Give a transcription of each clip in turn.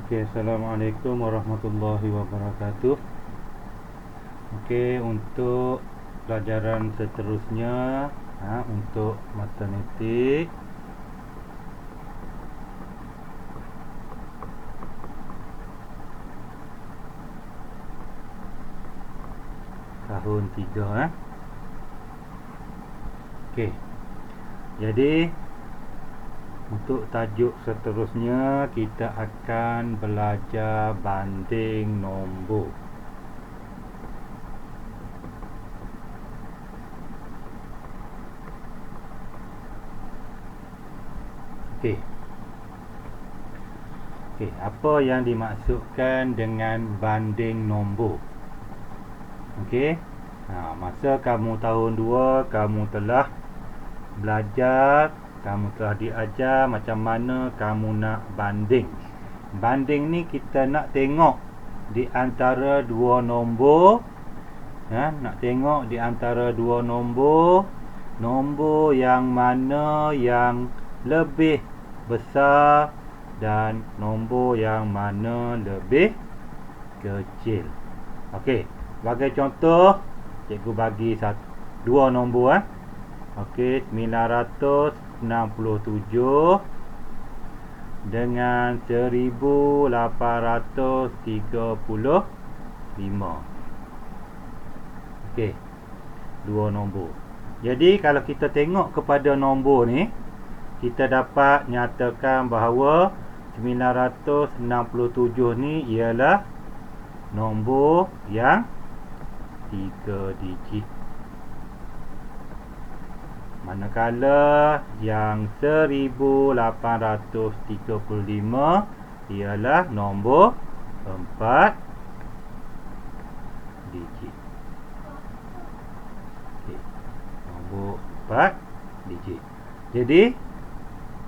Okey, Assalamualaikum warahmatullahi wabarakatuh. Okey, untuk pelajaran seterusnya, untuk matematik tahun 3. Okey. Jadi untuk tajuk seterusnya kita akan belajar banding nombor. Okey. Okey, apa yang dimaksudkan dengan banding nombor? Okey. Masa kamu tahun 2, kamu telah belajar, kamu telah diajar macam mana kamu nak banding. Banding ni kita nak tengok di antara dua nombor. Nak tengok di antara dua nombor, nombor yang mana yang lebih besar dan nombor yang mana lebih kecil. Okey, sebagai contoh, cikgu bagi dua nombor. Okey, 967 dengan 1835. Okey, dua nombor. Jadi kalau kita tengok kepada nombor ni, kita dapat nyatakan bahawa 967 ni ialah nombor yang 3 digit. Manakala yang 1835 ialah nombor 4 digit. Okay. Nombor 4 digit. Jadi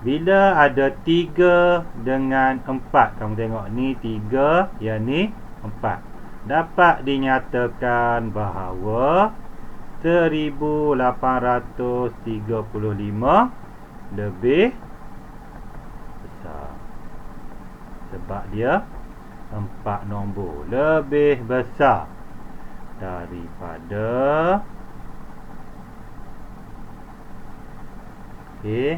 bila ada 3 dengan 4, kamu tengok ni 3, yang ni 4, dapat dinyatakan bahawa 1835 lebih besar, sebab dia 4 nombor lebih besar daripada lebih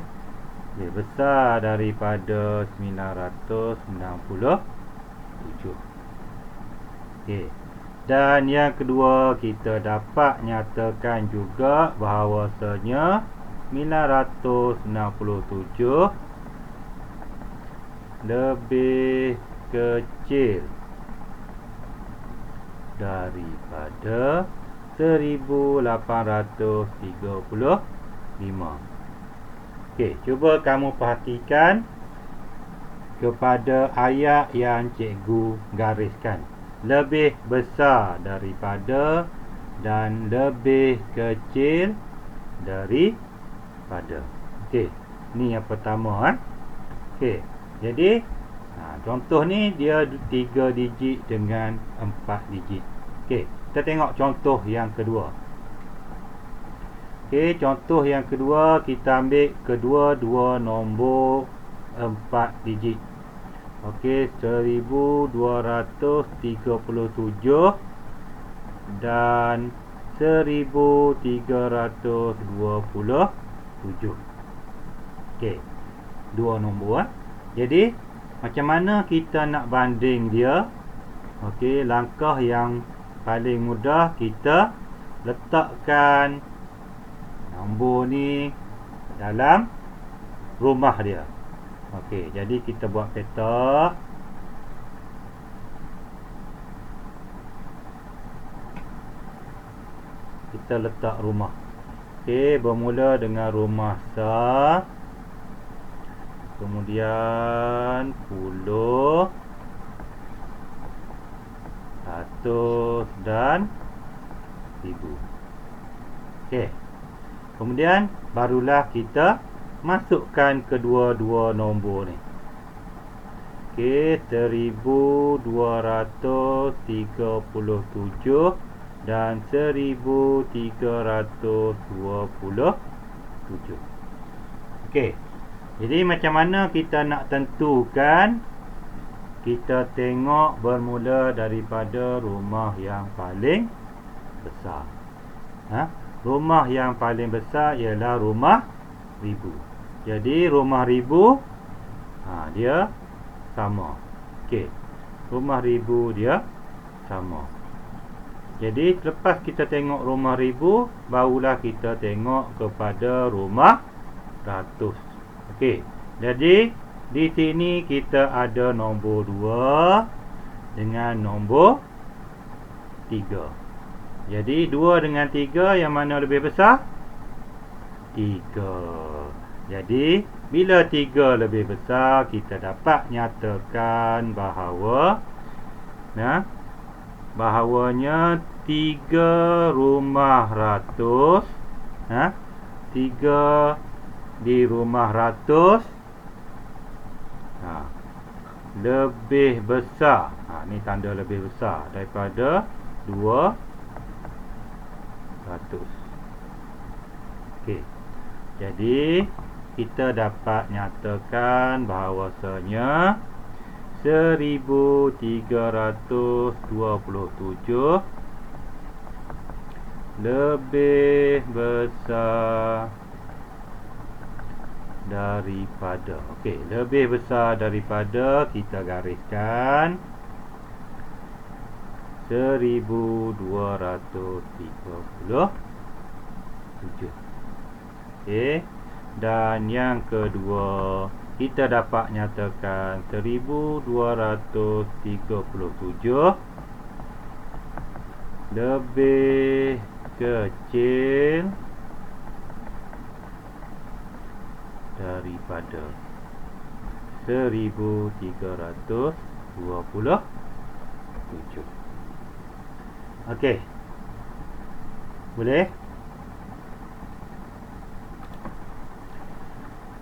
besar daripada 967. Okey. Dan yang kedua, kita dapat nyatakan juga bahawasanya 967 lebih kecil daripada 1835. Okey, cuba kamu perhatikan kepada ayat yang cikgu gariskan. Lebih besar daripada dan lebih kecil daripada. Okey, ni yang pertama. Okey, jadi contoh ni dia 3 digit dengan 4 digit. Okey, kita tengok contoh yang kedua. Okey, contoh yang kedua, kita ambil kedua-dua nombor 4 digit. Okey, 1237 dan 1327. Okey, dua nombor. Jadi macam mana kita nak banding dia? Okey, langkah yang paling mudah, kita letakkan nombor ni dalam rumah dia. Okey, jadi kita buat peta. Kita letak rumah. Okey, bermula dengan rumah sa, kemudian puluh, 100 dan 1000. Okey. Kemudian barulah kita masukkan kedua-dua nombor ni. Okey, 1237 dan 1327. Okey. Jadi macam mana kita nak tentukan kita tengok bermula daripada rumah yang paling besar. Rumah yang paling besar ialah rumah ribu. Jadi rumah ribu dia sama. Okey. Rumah ribu dia sama. Jadi selepas kita tengok rumah ribu, barulah kita tengok kepada rumah ratus. Okey. Jadi di sini kita ada nombor 2 dengan nombor 3. Jadi 2 dengan 3 yang mana lebih besar? 3. Jadi bila 3 lebih besar, kita dapat nyatakan bahawanya 3 rumah ratus 3 di rumah ratus lebih besar. Ni tanda lebih besar daripada 200. Okey. Jadi kita dapat nyatakan bahawasanya 1327 lebih besar daripada. Okey, lebih besar daripada, kita gariskan 1237. Okey. Dan yang kedua, kita dapat nyatakan 1237 lebih kecil daripada 1327. Okey. Boleh?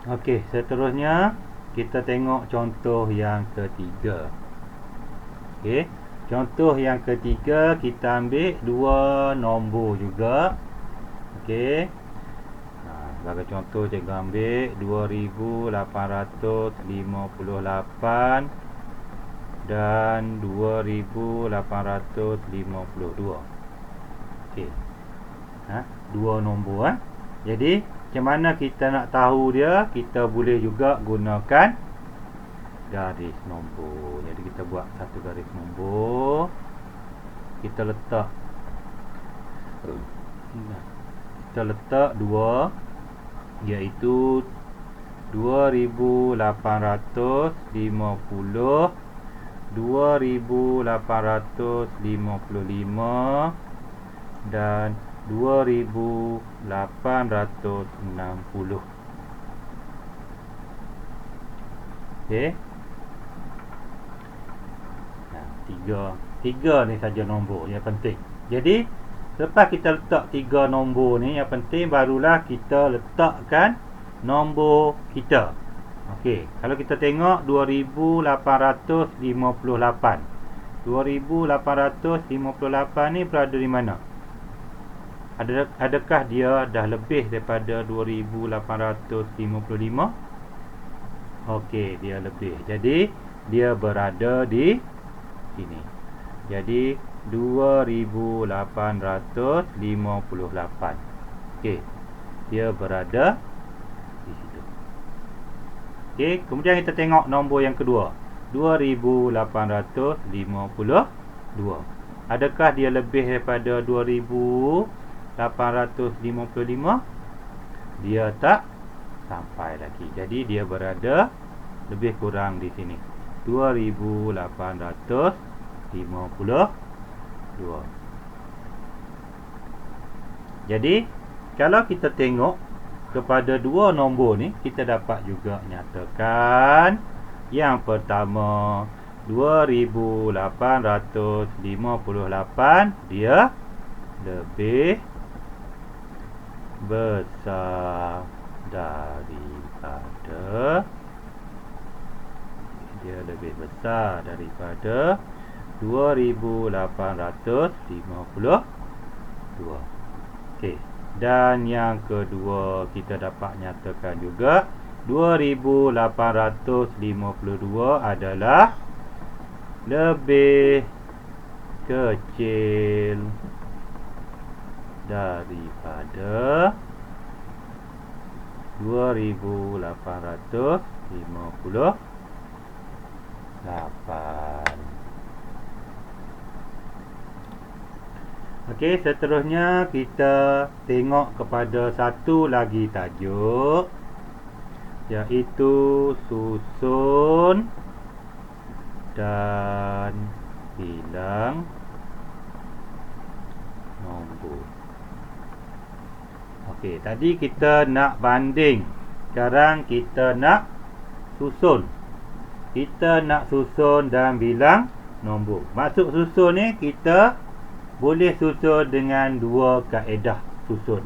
Okey, seterusnya kita tengok contoh yang ketiga. Okey, contoh yang ketiga kita ambil 2 nombor juga. Okey. Sebagai contoh, cikgu ambil 2858 dan 2852. Okey. 2 nombor. Jadi macam mana kita nak tahu dia? Kita boleh juga gunakan garis nombor. Jadi kita buat satu garis nombor. Kita letak 2, iaitu 2850, 2855 dan 2860. Okey. Tiga ni saja nombor yang penting. Jadi selepas kita letak 3 nombor ni, yang penting barulah kita letakkan nombor kita. Okey, kalau kita tengok 2858. 2858 ni berada di mana? Adakah dia dah lebih daripada 2855? Okey, dia lebih. Jadi dia berada di sini. Jadi 2858. Okey, dia berada di situ. Okey, kemudian kita tengok nombor yang kedua, 2852. Adakah dia lebih daripada 2855? Dia tak sampai lagi. Jadi dia berada lebih kurang di sini, 2852. Jadi kalau kita tengok kepada 2 nombor ni, kita dapat juga nyatakan yang pertama, 2858 dia lebih besar daripada 2852. Okey. Dan yang kedua, kita dapat nyatakan juga 2852 adalah lebih kecil daripada 2858. Okey, seterusnya kita tengok kepada satu lagi tajuk, iaitu susun dan bilang nombor. Okey, tadi kita nak banding. Sekarang kita nak susun. Kita nak susun dan bilang nombor. Maksud susun ni, kita boleh susun dengan dua kaedah susun.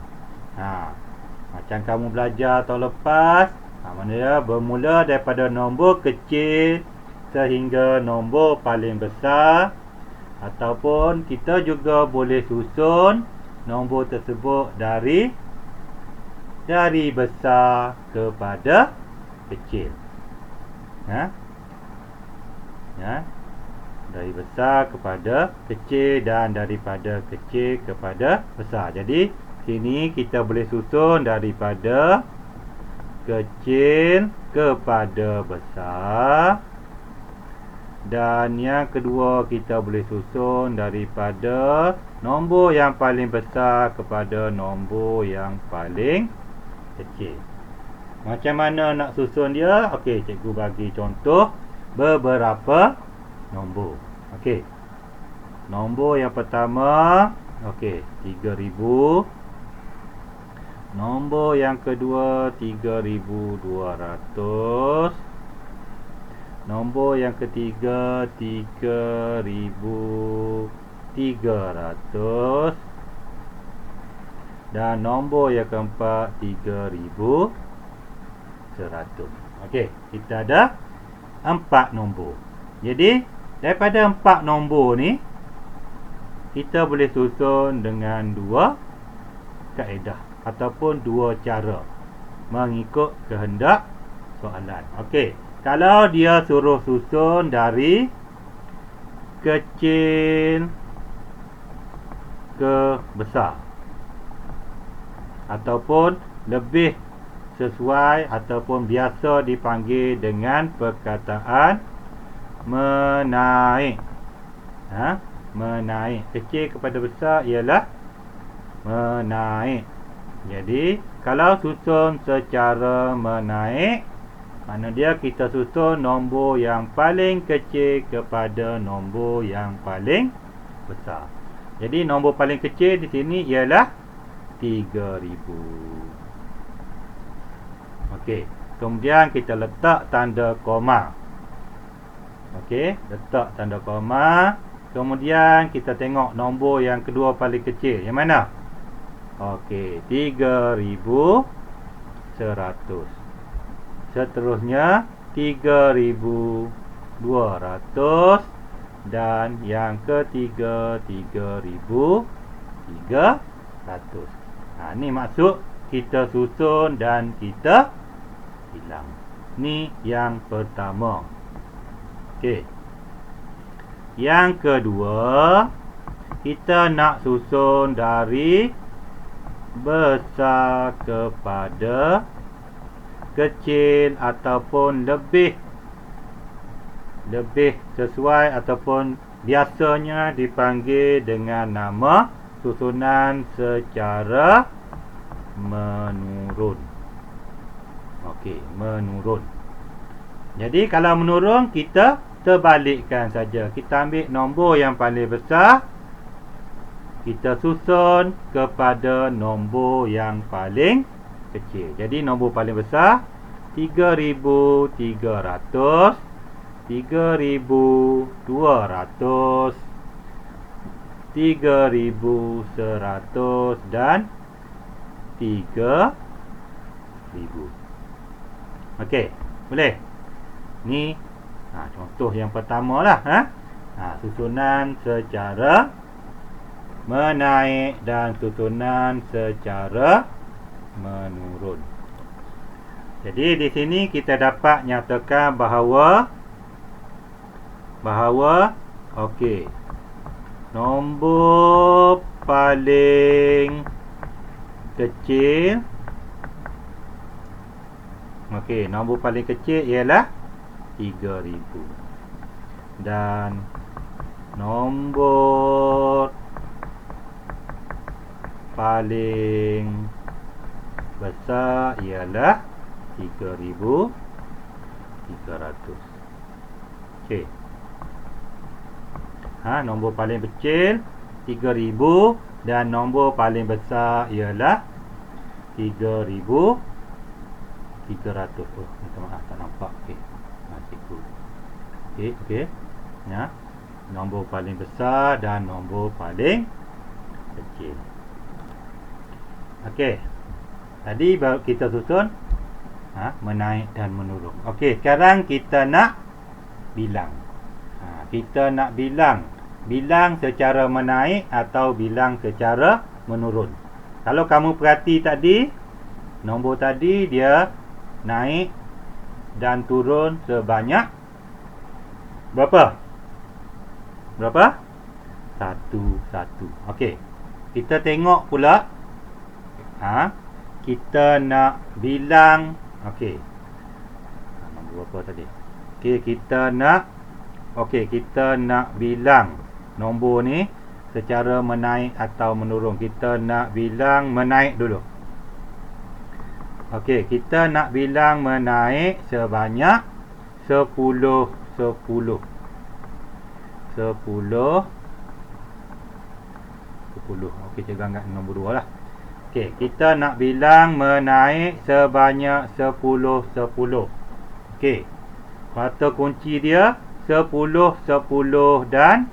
Macam kamu belajar tahun lepas, mana dia bermula daripada nombor kecil sehingga nombor paling besar, ataupun kita juga boleh susun nombor tersebut dari besar kepada kecil. Dari besar kepada kecil dan daripada kecil kepada besar. Jadi sini kita boleh susun daripada kecil kepada besar, dan yang kedua kita boleh susun daripada nombor yang paling besar kepada nombor yang paling kecil. Macam mana nak susun dia? Okey, cikgu bagi contoh beberapa nombor. Okey, nombor yang pertama, okey, 3000. Nombor yang kedua 3200. Nombor yang ketiga 3300. Dan nombor yang keempat 3100. Okey, kita ada 4 nombor. Jadi daripada 4 nombor ni, kita boleh susun dengan dua kaedah ataupun dua cara mengikut kehendak soalan. Okey, kalau dia suruh susun dari kecil ke besar, ataupun lebih sesuai ataupun biasa dipanggil dengan perkataan menaik. Menaik. Kecil kepada besar ialah menaik. Jadi kalau susun secara menaik, mana dia kita susun nombor yang paling kecil kepada nombor yang paling besar. Jadi nombor paling kecil di sini ialah 3000. Okey, kemudian kita letak tanda koma. Okey, letak tanda koma. Kemudian kita tengok nombor yang kedua paling kecil. Yang mana? Okey, 3100. Seterusnya 3200. Dan yang ketiga 3300. Ni maksud kita susun dan kita bilang. Ni yang pertama. Okey. Yang kedua, kita nak susun dari besar kepada kecil ataupun lebih sesuai ataupun biasanya dipanggil dengan nama susunan secara menurun. Okey, menurun. Jadi kalau menurun, kita terbalikkan saja. Kita ambil nombor yang paling besar, kita susun kepada nombor yang paling kecil. Jadi nombor paling besar 3300, 3200, 3100 dan 3000. Okey, boleh? Ni contoh yang pertama lah. Susunan secara menaik dan susunan secara menurun. Jadi di sini kita dapat nyatakan bahawa bahawa okey, nombor paling kecil, okey, nombor paling kecil ialah 3000 dan nombor paling besar ialah 3300. Okey. Nombor paling kecil 3000 dan nombor paling besar ialah 3300. Oh, minta maaf tak nampak. Okey. Cikgu. Okey. Ya. Nombor paling besar dan nombor paling kecil. Okey. Tadi baru kita susun menaik dan menurun. Okey, sekarang kita nak bilang. Kita nak bilang secara menaik atau bilang secara menurun. Kalau kamu perhati tadi, nombor tadi dia naik dan turun sebanyak berapa? Berapa? 1. Okey. Kita tengok pula. Kita nak bilang. Okey. Nombor berapa tadi? Okey, kita nak bilang nombor ni secara menaik atau menurun. Kita nak bilang menaik dulu. Okey, kita nak bilang menaik sebanyak 10. Okey, cikgu anggap nombor 2 lah. Okey, kita nak bilang menaik sebanyak 10. Okey. Kata kunci dia 10 dan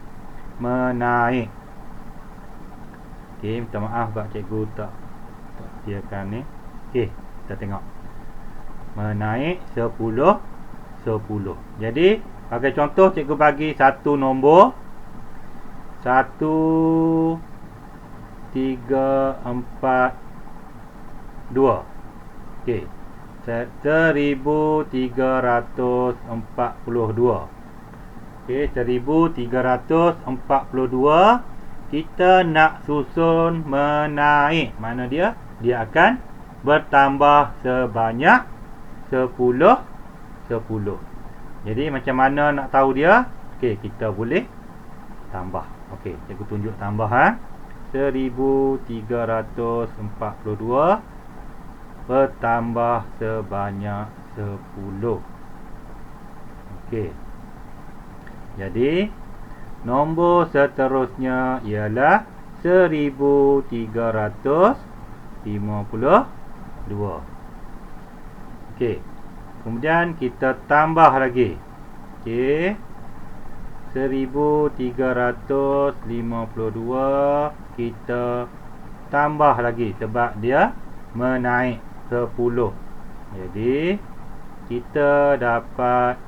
menaik. Okey, minta maaf sebab cikgu tak sediakan ni. Okey, kita tengok. Menaik 10. Jadi, bagi contoh cikgu bagi satu nombor 1 3 4 2. Okey. 1342. Okey, 1342 kita nak susun menaik. Mana dia? Dia akan bertambah sebanyak 10. Jadi macam mana nak tahu dia? Okey, kita boleh tambah. Okey, cikgu tunjuk tambahan. 1342 bertambah sebanyak 10. Okey. Jadi nombor seterusnya ialah 1352. Okey. Kemudian kita tambah lagi. Okey. 1352 kita tambah lagi sebab dia menaik 10. Jadi kita dapat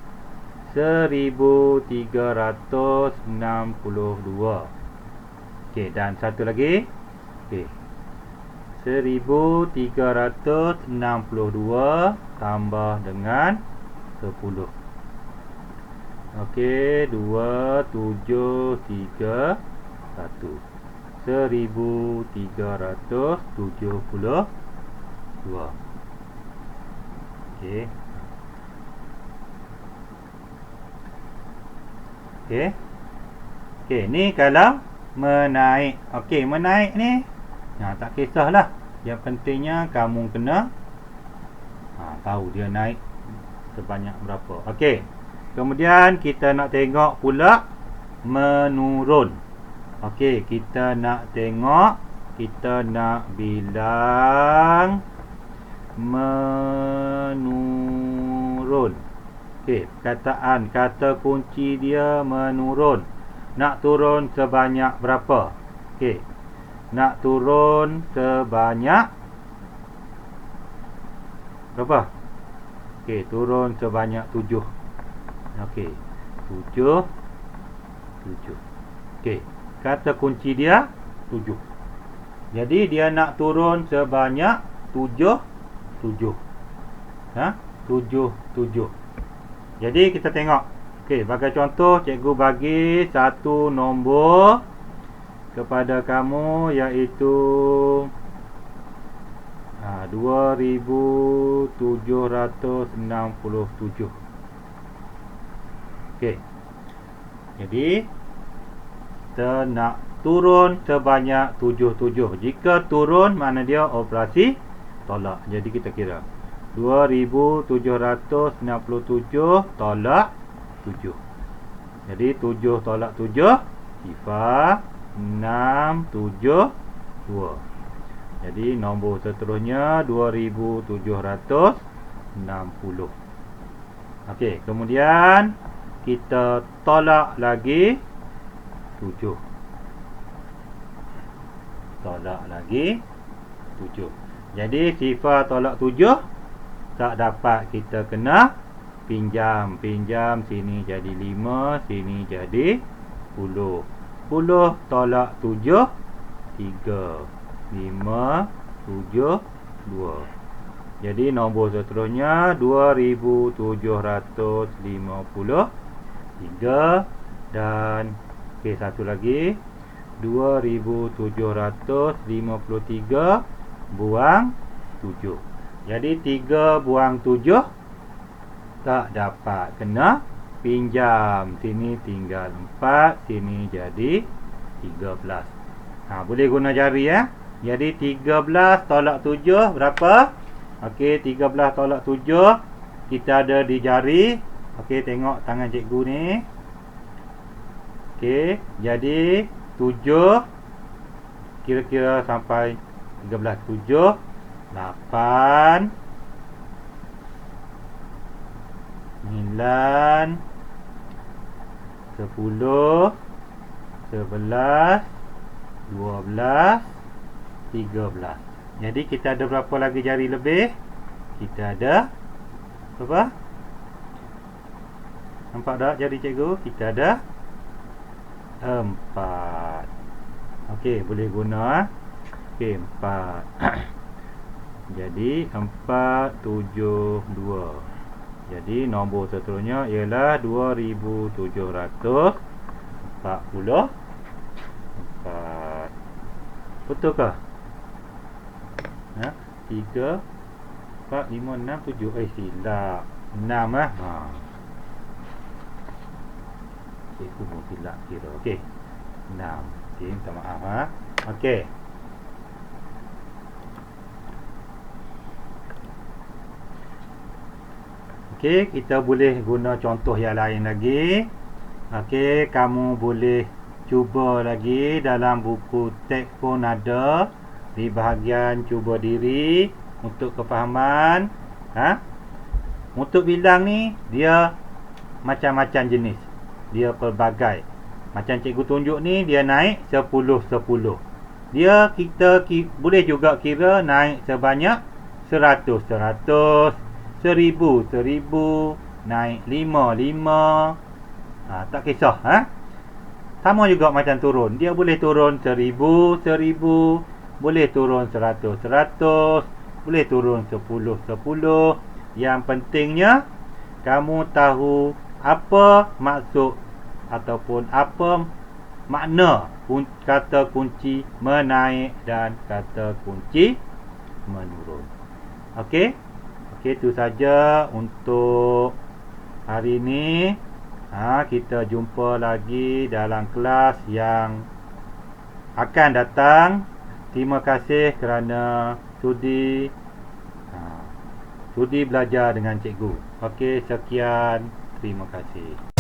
1362. Okey, dan satu lagi. Okey. 1362 tambah dengan 10. Okey, 2 7 3 1. 1372. Okey. Okey, ni kalau menaik. Okey, menaik ni tak kisahlah. Yang pentingnya kamu kena tahu dia naik sebanyak berapa. Okey. Kemudian kita nak tengok pula menurun. Okey, kita nak tengok, kita nak bilang menurun. Okey, perkataan kata kunci dia menurun. Nak turun sebanyak berapa? Okey. Nak turun sebanyak berapa? Okey, turun sebanyak 7. Okey. 7. Okey. Kata kunci dia 7. Jadi dia nak turun sebanyak 7. 7. 7. Jadi kita tengok. Okey, sebagai contoh, cikgu bagi satu nombor kepada kamu, iaitu 2767. Okey. Jadi kita nak turun sebanyak 77. Jika turun, makna dia operasi tolak. Jadi kita kira 2767 tolak 7. Jadi 7 tolak 7 sifar 672. Jadi nombor seterusnya 2760. Okey, kemudian kita tolak lagi 7. Tolak lagi 7. Jadi sifar tolak 7 tak dapat, kita kena pinjam. Pinjam, sini jadi 5, sini jadi 10. 10 tolak 7 3. 5, 7, 2. Jadi nombor seterusnya 2753. Dan okey, satu lagi 2753 buang 7. Jadi 3 buang 7 tak dapat, kena pinjam. Sini tinggal 4, sini jadi 13. Boleh guna jari ya. Jadi 13 tolak 7 berapa? Okey, 13 tolak 7 kita ada di jari. Okey, tengok tangan cikgu ni. Okey, jadi 7 kira-kira sampai 13. 7, 8, 9, 10, 11, 12, 13. Jadi kita ada berapa lagi jari lebih? Kita ada berapa? Nampak tak jari cikgu? Kita ada 4. Okey, boleh guna. Okey, 4. Jadi 472. Jadi nombor seterusnya ialah 2744. Betul ke? 3, 4, 5, 6, 7. Silap 6 cikgu pun silap kira. Okey, 6. Okey, minta maaf Okey. Okey, kita boleh guna contoh yang lain lagi. Okey, kamu boleh cuba lagi dalam buku teks pun ada di bahagian cuba diri untuk kefahaman. Untuk bilang ni dia macam-macam jenis. Dia pelbagai. Macam cikgu tunjuk ni, dia naik 10-10. Dia kita boleh juga kira naik sebanyak 100-100, 1000-1000, naik 5-5. Tak kisah. Sama juga macam turun. Dia boleh turun 1000-1000, boleh turun 100-100, boleh turun 10-10. Yang pentingnya kamu tahu apa maksud ataupun apa makna kata kunci menaik dan kata kunci menurun. Okey, itu saja untuk hari ini. Kita jumpa lagi dalam kelas yang akan datang. Terima kasih kerana sudi belajar dengan cikgu. Okey, sekian. Terima kasih.